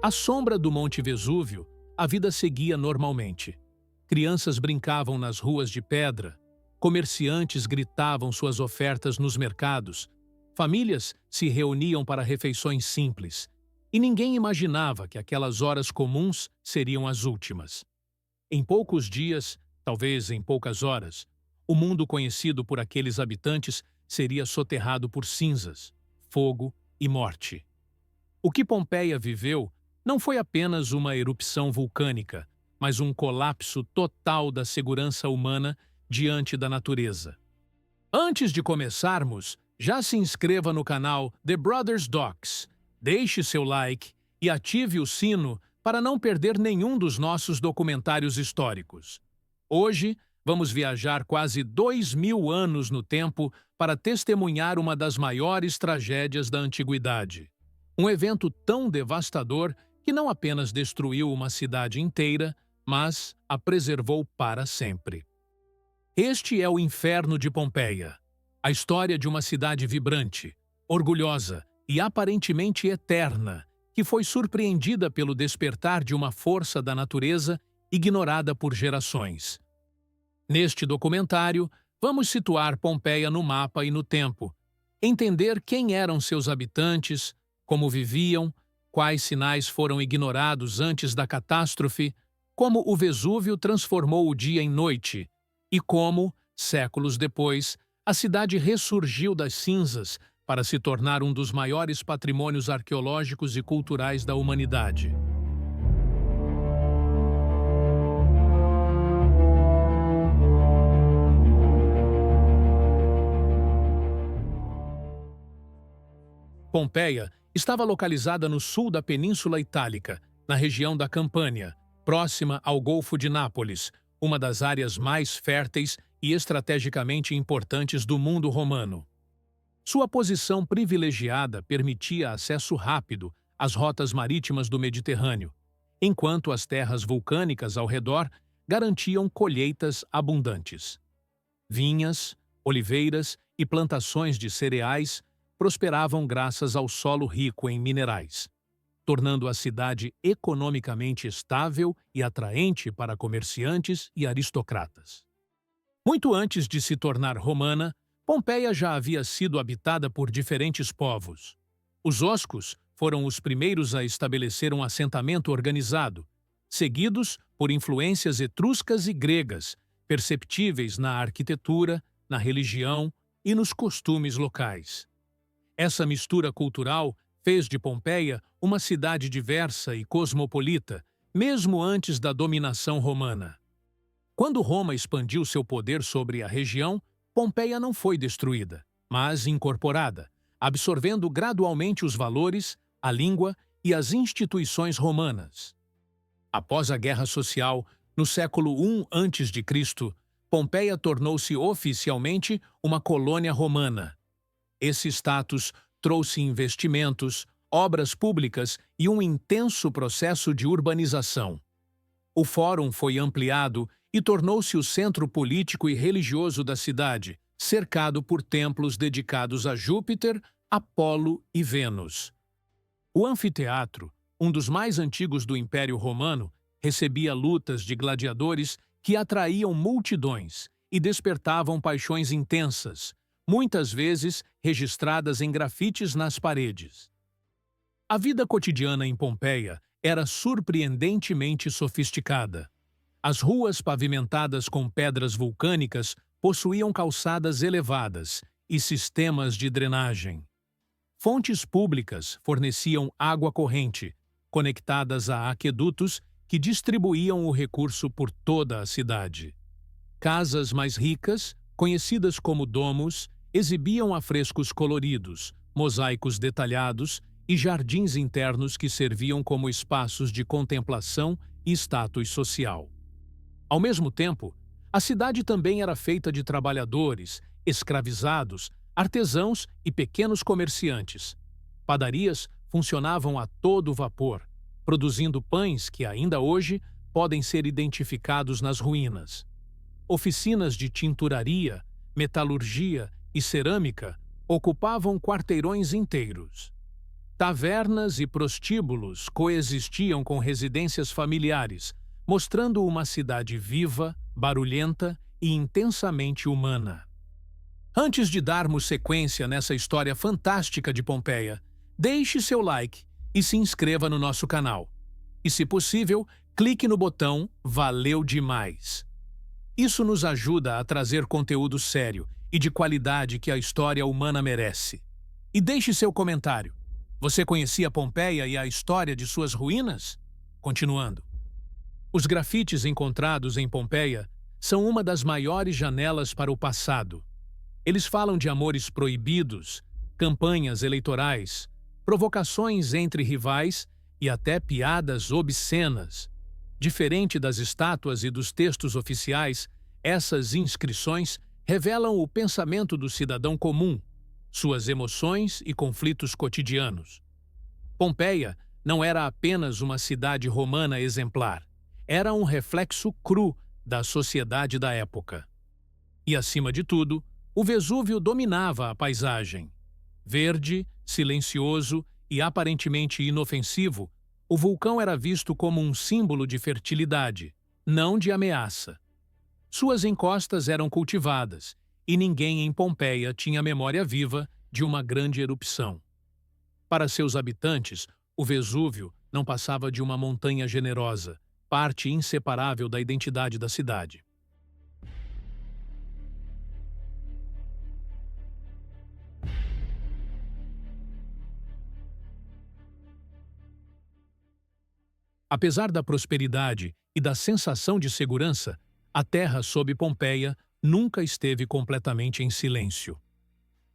À sombra do Monte Vesúvio, a vida seguia normalmente. Crianças brincavam nas ruas de pedra, comerciantes gritavam suas ofertas nos mercados, famílias se reuniam para refeições simples, e ninguém imaginava que aquelas horas comuns seriam as últimas. Em poucos dias, talvez em poucas horas, o mundo conhecido por aqueles habitantes seria soterrado por cinzas, fogo e morte. O que Pompeia viveu não foi apenas uma erupção vulcânica, mas um colapso total da segurança humana diante da natureza. Antes de começarmos, já se inscreva no canal The Brothers Docs, deixe seu like e ative o sino para não perder nenhum dos nossos documentários históricos. Hoje, vamos viajar quase 2000 anos no tempo para testemunhar uma das maiores tragédias da antiguidade. Um evento tão devastador que não apenas destruiu uma cidade inteira, mas a preservou para sempre. Este é o Inferno de Pompeia, a história de uma cidade vibrante, orgulhosa e aparentemente eterna, que foi surpreendida pelo despertar de uma força da natureza ignorada por gerações. Neste documentário, vamos situar Pompeia no mapa e no tempo, entender quem eram seus habitantes, como viviam, quais sinais foram ignorados antes da catástrofe, como o Vesúvio transformou o dia em noite e como, séculos depois, a cidade ressurgiu das cinzas para se tornar um dos maiores patrimônios arqueológicos e culturais da humanidade. Pompeia estava localizada no sul da Península Itálica, na região da Campânia, próxima ao Golfo de Nápoles, uma das áreas mais férteis e estrategicamente importantes do mundo romano. Sua posição privilegiada permitia acesso rápido às rotas marítimas do Mediterrâneo, enquanto as terras vulcânicas ao redor garantiam colheitas abundantes. Vinhas, oliveiras e plantações de cereais prosperavam graças ao solo rico em minerais, tornando a cidade economicamente estável e atraente para comerciantes e aristocratas. Muito antes de se tornar romana, Pompeia já havia sido habitada por diferentes povos. Os oscos foram os primeiros a estabelecer um assentamento organizado, seguidos por influências etruscas e gregas, perceptíveis na arquitetura, na religião e nos costumes locais. Essa mistura cultural fez de Pompeia uma cidade diversa e cosmopolita, mesmo antes da dominação romana. Quando Roma expandiu seu poder sobre a região, Pompeia não foi destruída, mas incorporada, absorvendo gradualmente os valores, a língua e as instituições romanas. Após a Guerra Social, no século I a.C., Pompeia tornou-se oficialmente uma colônia romana. Esse status trouxe investimentos, obras públicas e um intenso processo de urbanização. O fórum foi ampliado e tornou-se o centro político e religioso da cidade, cercado por templos dedicados a Júpiter, Apolo e Vênus. O anfiteatro, um dos mais antigos do Império Romano, recebia lutas de gladiadores que atraíam multidões e despertavam paixões intensas, muitas vezes registradas em grafites nas paredes. A vida cotidiana em Pompeia era surpreendentemente sofisticada. As ruas pavimentadas com pedras vulcânicas possuíam calçadas elevadas e sistemas de drenagem. Fontes públicas forneciam água corrente, conectadas a aquedutos que distribuíam o recurso por toda a cidade. Casas mais ricas, conhecidas como domos, exibiam afrescos coloridos, mosaicos detalhados e jardins internos que serviam como espaços de contemplação e status social. Ao mesmo tempo, a cidade também era feita de trabalhadores, escravizados, artesãos e pequenos comerciantes. Padarias funcionavam a todo vapor, produzindo pães que ainda hoje podem ser identificados nas ruínas. Oficinas de tinturaria, metalurgia e cerâmica ocupavam quarteirões inteiros. Tavernas e prostíbulos coexistiam com residências familiares, mostrando uma cidade viva, barulhenta e intensamente humana. Antes de darmos sequência nessa história fantástica de Pompeia, deixe seu like e se inscreva no nosso canal. E, se possível, clique no botão Valeu Demais. Isso nos ajuda a trazer conteúdo sério e de qualidade que a história humana merece. E deixe seu comentário. Você conhecia Pompeia e a história de suas ruínas? Continuando. Os grafites encontrados em Pompeia são uma das maiores janelas para o passado. Eles falam de amores proibidos, campanhas eleitorais, provocações entre rivais e até piadas obscenas. Diferente das estátuas e dos textos oficiais, essas inscrições revelam o pensamento do cidadão comum, suas emoções e conflitos cotidianos. Pompeia não era apenas uma cidade romana exemplar, era um reflexo cru da sociedade da época. E, acima de tudo, o Vesúvio dominava a paisagem. Verde, silencioso e aparentemente inofensivo, o vulcão era visto como um símbolo de fertilidade, não de ameaça. Suas encostas eram cultivadas, e ninguém em Pompeia tinha memória viva de uma grande erupção. Para seus habitantes, o Vesúvio não passava de uma montanha generosa, parte inseparável da identidade da cidade. Apesar da prosperidade e da sensação de segurança, a terra sob Pompeia nunca esteve completamente em silêncio.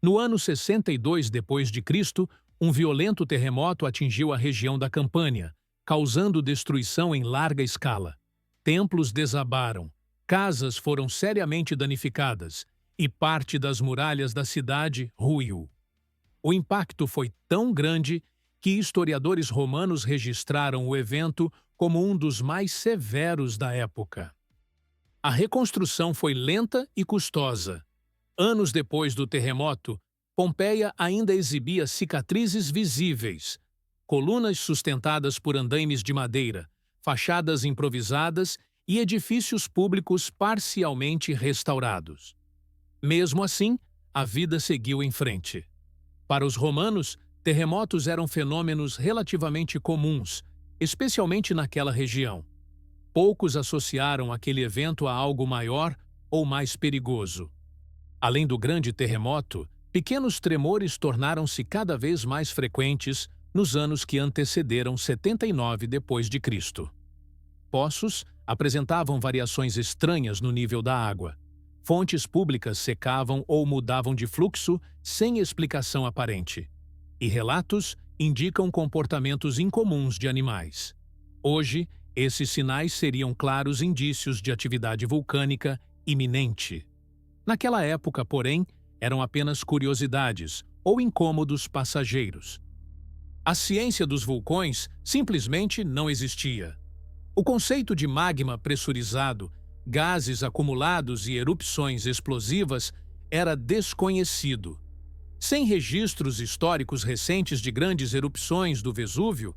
No ano 62 d.C., um violento terremoto atingiu a região da Campânia, causando destruição em larga escala. Templos desabaram, casas foram seriamente danificadas e parte das muralhas da cidade ruiu. O impacto foi tão grande que historiadores romanos registraram o evento como um dos mais severos da época. A reconstrução foi lenta e custosa. Anos depois do terremoto, Pompeia ainda exibia cicatrizes visíveis, colunas sustentadas por andaimes de madeira, fachadas improvisadas e edifícios públicos parcialmente restaurados. Mesmo assim, a vida seguiu em frente. Para os romanos, terremotos eram fenômenos relativamente comuns, especialmente naquela região. Poucos associaram aquele evento a algo maior ou mais perigoso. Além do grande terremoto, pequenos tremores tornaram-se cada vez mais frequentes nos anos que antecederam 79 d.C. Poços apresentavam variações estranhas no nível da água. Fontes públicas secavam ou mudavam de fluxo sem explicação aparente. E relatos indicam comportamentos incomuns de animais. Hoje, esses sinais seriam claros indícios de atividade vulcânica iminente. Naquela época, porém, eram apenas curiosidades ou incômodos passageiros. A ciência dos vulcões simplesmente não existia. O conceito de magma pressurizado, gases acumulados e erupções explosivas era desconhecido. Sem registros históricos recentes de grandes erupções do Vesúvio,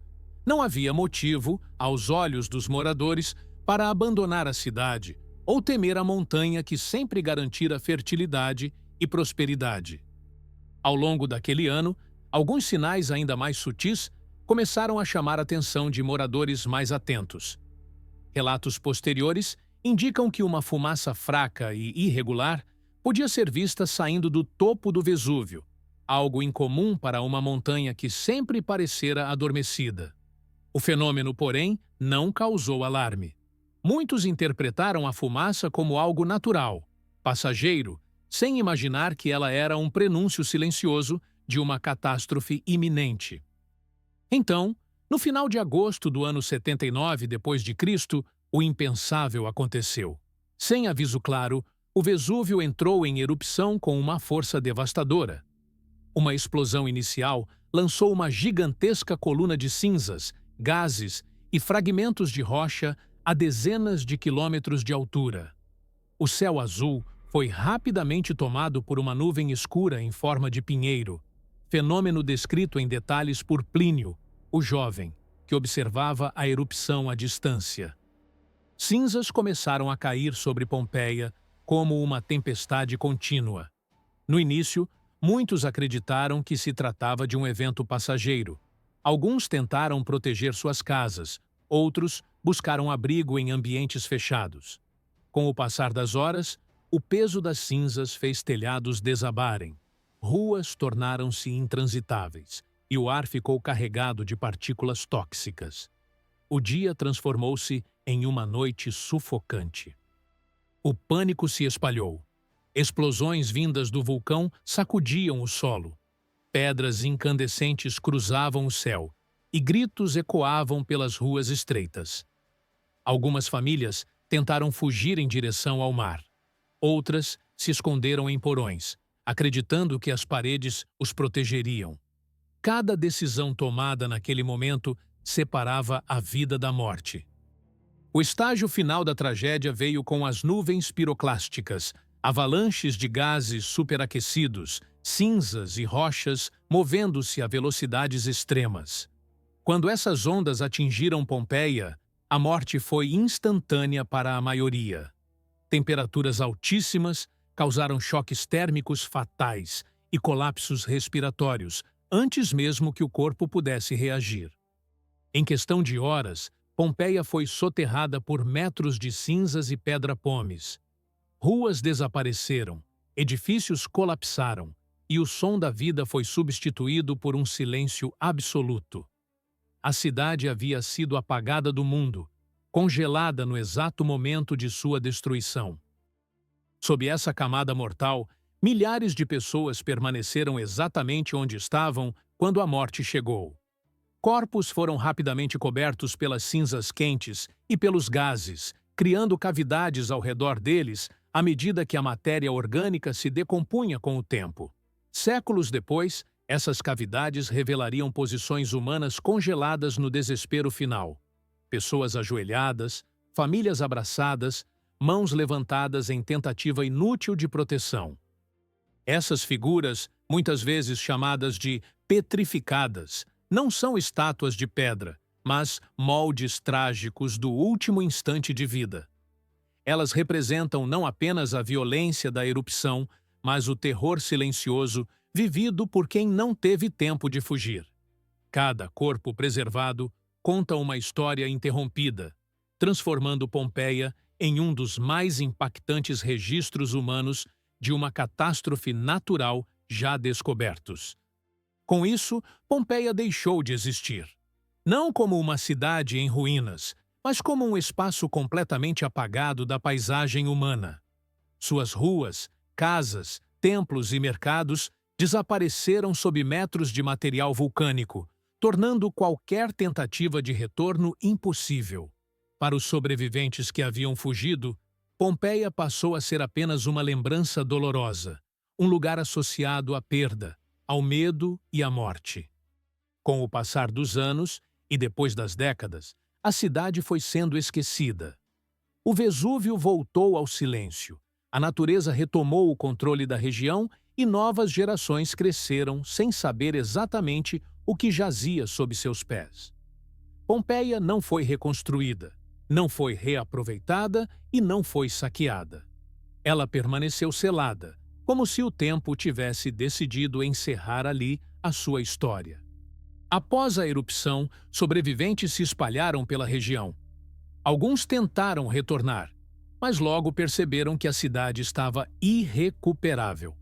não havia motivo, aos olhos dos moradores, para abandonar a cidade ou temer a montanha que sempre garantira fertilidade e prosperidade. Ao longo daquele ano, alguns sinais ainda mais sutis começaram a chamar a atenção de moradores mais atentos. Relatos posteriores indicam que uma fumaça fraca e irregular podia ser vista saindo do topo do Vesúvio, algo incomum para uma montanha que sempre parecera adormecida. O fenômeno, porém, não causou alarme. Muitos interpretaram a fumaça como algo natural, passageiro, sem imaginar que ela era um prenúncio silencioso de uma catástrofe iminente. Então, no final de agosto do ano 79 d.C., o impensável aconteceu. Sem aviso claro, o Vesúvio entrou em erupção com uma força devastadora. Uma explosão inicial lançou uma gigantesca coluna de cinzas, gases e fragmentos de rocha a dezenas de quilômetros de altura. O céu azul foi rapidamente tomado por uma nuvem escura em forma de pinheiro, fenômeno descrito em detalhes por Plínio, o jovem, que observava a erupção à distância. Cinzas começaram a cair sobre Pompeia como uma tempestade contínua. No início, muitos acreditaram que se tratava de um evento passageiro. Alguns tentaram proteger suas casas, outros buscaram abrigo em ambientes fechados. Com o passar das horas, o peso das cinzas fez telhados desabarem. Ruas tornaram-se intransitáveis e o ar ficou carregado de partículas tóxicas. O dia transformou-se em uma noite sufocante. O pânico se espalhou. Explosões vindas do vulcão sacudiam o solo. Pedras incandescentes cruzavam o céu e gritos ecoavam pelas ruas estreitas. Algumas famílias tentaram fugir em direção ao mar. Outras se esconderam em porões, acreditando que as paredes os protegeriam. Cada decisão tomada naquele momento separava a vida da morte. O estágio final da tragédia veio com as nuvens piroclásticas, avalanches de gases superaquecidos, cinzas e rochas movendo-se a velocidades extremas. Quando essas ondas atingiram Pompeia, a morte foi instantânea para a maioria. Temperaturas altíssimas causaram choques térmicos fatais e colapsos respiratórios, antes mesmo que o corpo pudesse reagir. Em questão de horas, Pompeia foi soterrada por metros de cinzas e pedra-pomes. Ruas desapareceram, edifícios colapsaram, e o som da vida foi substituído por um silêncio absoluto. A cidade havia sido apagada do mundo, congelada no exato momento de sua destruição. Sob essa camada mortal, milhares de pessoas permaneceram exatamente onde estavam quando a morte chegou. Corpos foram rapidamente cobertos pelas cinzas quentes e pelos gases, criando cavidades ao redor deles à medida que a matéria orgânica se decompunha com o tempo. Séculos depois, essas cavidades revelariam posições humanas congeladas no desespero final. Pessoas ajoelhadas, famílias abraçadas, mãos levantadas em tentativa inútil de proteção. Essas figuras, muitas vezes chamadas de petrificadas, não são estátuas de pedra, mas moldes trágicos do último instante de vida. Elas representam não apenas a violência da erupção, mas o terror silencioso vivido por quem não teve tempo de fugir. Cada corpo preservado conta uma história interrompida, transformando Pompeia em um dos mais impactantes registros humanos de uma catástrofe natural já descobertos. Com isso, Pompeia deixou de existir. Não como uma cidade em ruínas, mas como um espaço completamente apagado da paisagem humana. Suas ruas, casas, templos e mercados desapareceram sob metros de material vulcânico, tornando qualquer tentativa de retorno impossível. Para os sobreviventes que haviam fugido, Pompeia passou a ser apenas uma lembrança dolorosa, um lugar associado à perda, ao medo e à morte. Com o passar dos anos e depois das décadas, a cidade foi sendo esquecida. O Vesúvio voltou ao silêncio, a natureza retomou o controle da região e novas gerações cresceram sem saber exatamente o que jazia sob seus pés. Pompeia não foi reconstruída, não foi reaproveitada e não foi saqueada. Ela permaneceu selada, como se o tempo tivesse decidido encerrar ali a sua história. Após a erupção, sobreviventes se espalharam pela região. Alguns tentaram retornar, mas logo perceberam que a cidade estava irrecuperável.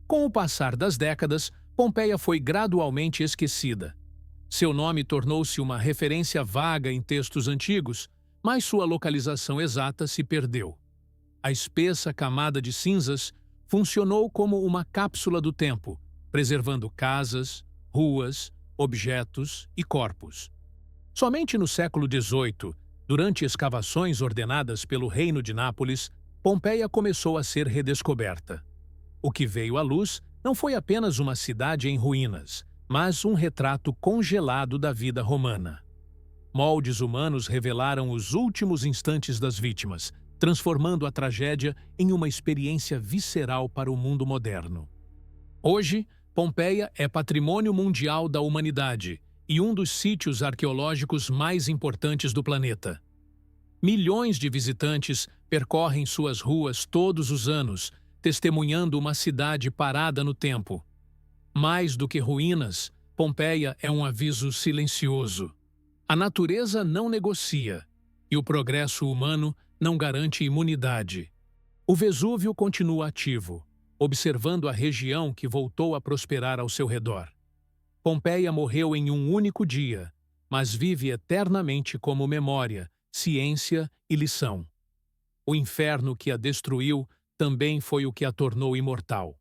Com o passar das décadas, Pompeia foi gradualmente esquecida. Seu nome tornou-se uma referência vaga em textos antigos, mas sua localização exata se perdeu. A espessa camada de cinzas funcionou como uma cápsula do tempo, preservando casas, ruas, objetos e corpos. Somente no século XVIII, durante escavações ordenadas pelo Reino de Nápoles, Pompeia começou a ser redescoberta. O que veio à luz não foi apenas uma cidade em ruínas, mas um retrato congelado da vida romana. Moldes humanos revelaram os últimos instantes das vítimas, transformando a tragédia em uma experiência visceral para o mundo moderno. Hoje, Pompeia é patrimônio mundial da humanidade e um dos sítios arqueológicos mais importantes do planeta. Milhões de visitantes percorrem suas ruas todos os anos, testemunhando uma cidade parada no tempo. Mais do que ruínas, Pompeia é um aviso silencioso. A natureza não negocia e o progresso humano não garante imunidade. O Vesúvio continua ativo, observando a região que voltou a prosperar ao seu redor. Pompeia morreu em um único dia, mas vive eternamente como memória, ciência e lição. O inferno que a destruiu também foi o que a tornou imortal.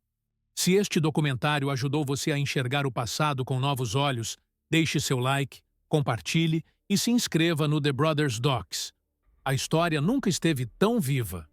Se este documentário ajudou você a enxergar o passado com novos olhos, deixe seu like, compartilhe e se inscreva no The Brothers Docs. A história nunca esteve tão viva.